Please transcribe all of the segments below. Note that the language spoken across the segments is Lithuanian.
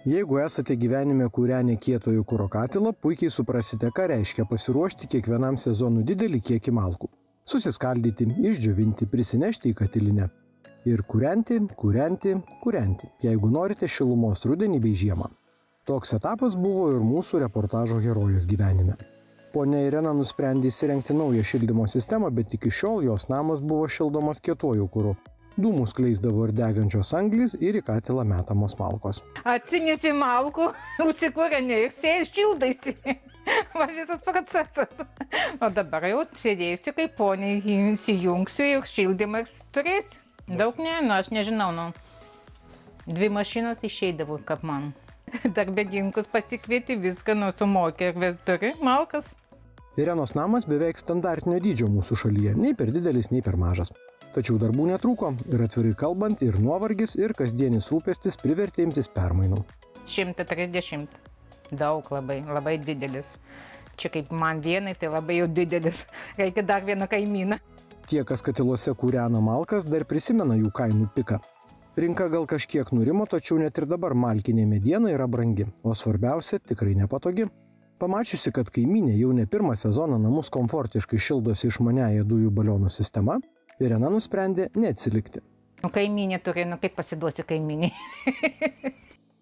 Jeigu esate gyvenime kūrenę kietojo kuro katilą, puikiai suprasite, ką reiškia pasiruošti kiekvienam sezonui didelį kiekį malkų. Susiskaldyti, išdžiovinti, prisinešti į katilinę. Ir kūrenti, jeigu norite šilumos rudenį bei žiemą. Toks etapas buvo ir mūsų reportažo herojės gyvenime. Ponia Irena nusprendė įsirengti naują šildymo sistemą, bet iki šiol jos namas buvo šildomas kietuoju kuru. Dūmus skleisdavo ir degančios anglys ir į katilą metamos malkos. Atsinesi malkų, užsikūreni ir šildaisi. Va visas procesas. O dabar jau sėdėjusi kaip ponia, įsijungsiu ir šildymas turėsiu. Daug ne, aš nežinau, 2 mašinos išeidavo, kaip man. Darbininkus pasikvieti, viską sumokė ir turi malkas. Irenos namas beveik standartinio dydžio mūsų šalyje, nei per didelis, nei per mažas. Tačiau darbų netrūko ir atvirai kalbant, ir nuovargis, ir kasdienis rūpestis privertė imtis permainų. 130. Daug labai didelis. Čia kaip man vienai, tai labai jau didelis. Reikia dar vieną kaimyną. Tie, kas katiluose kūrena malkas, dar prisimena jų kainų piką. Rinka gal kažkiek nurimo, tačiau net ir dabar malkinė mediena yra brangi, o svarbiausia, tikrai nepatogi. Pamačiusi, kad kaimynė jau ne pirmą sezoną namus komfortiškai šildosi išmaniąja dujų balionų sistema, Irena nusprendė neatsilikti. Kaimynė turi, kaip pasiduosi kaimynė.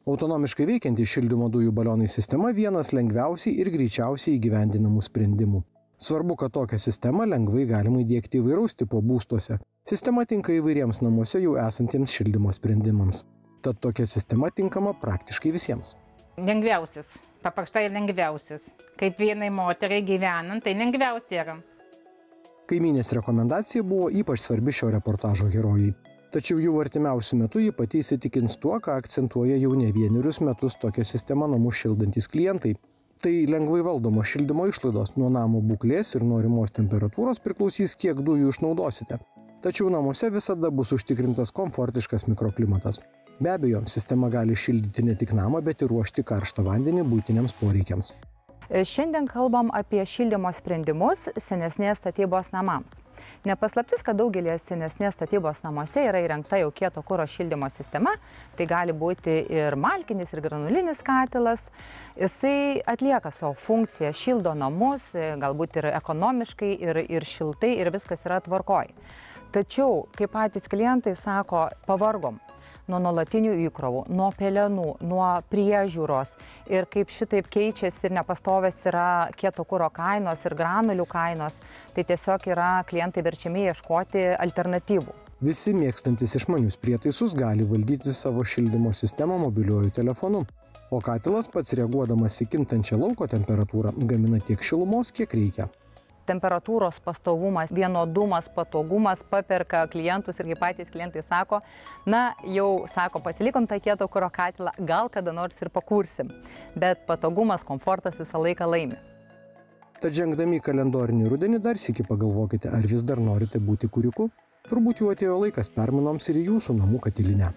Autonomiškai veikianti šildymo dujų balionai sistema vienas lengviausiai ir greičiausiai įgyvendinamų sprendimų. Svarbu, kad tokią sistemą lengvai galima įdiegti įvairaus tipo būstuose. Sistema tinka įvairiems namuose jau esantiems šildymo sprendimams. Tad tokia sistema tinkama praktiškai visiems. Lengviausias, paprastai lengviausias. Kaip vienai moteriai gyvenant, tai lengviausia yra. Kaimynės rekomendacija buvo ypač svarbi šio reportažo herojai. Tačiau jau artimiausių metų ji pati įsitikins tuo, ką akcentuoja jau ne vienerius metus tokią sistemą namus šildantys klientai. Tai lengvai valdomo šildymo išlaidos nuo namo būklės ir norimos temperatūros priklausys, kiek dujų išnaudosite. Tačiau namuose visada bus užtikrintas komfortiškas mikroklimatas. Be abejo, sistema gali šildyti ne tik namą, bet ir ruošti karštą vandenį buitiniams poreikiams. Šiandien kalbam apie šildymo sprendimus senesnės statybos namams. Nepaslaptis, kad daugelį senesnės statybos namuose yra įrengta jau kieto kuro šildymo sistema. Tai gali būti ir malkinis, ir granulinis katilas. Jisai atlieka savo funkciją, šildo namus, galbūt ir ekonomiškai, ir šiltai, ir viskas yra tvarkoj. Tačiau, kaip patys klientai sako, pavargom nuo nuolatinių įkrovų, nuo pelenų, nuo priežiūros ir kaip šitaip keičiasi ir nepastovės yra kieto kuro kainos ir granulių kainos, tai tiesiog yra klientai verčiami ieškoti alternatyvų. Visi mėgstantis išmanius prietaisus gali valdyti savo šildymo sistemą mobiliuoju telefonu, o katilas pats reaguodamas į kintančią lauko temperatūrą gamina tiek šilumos, kiek reikia. Temperatūros pastovumas, vienodumas, patogumas paperka klientus ir kaip patys klientai sako, sako, pasilikom tą kieto kuro katilą, gal kada nors ir pakursim, bet patogumas, komfortas visą laiką laimi. Tad žengdami į kalendorinį rudenį dar sykį pagalvokite, ar vis dar norite būti kuriuku? Turbūt jau atėjo laikas permainoms ir į jūsų namų katilinę.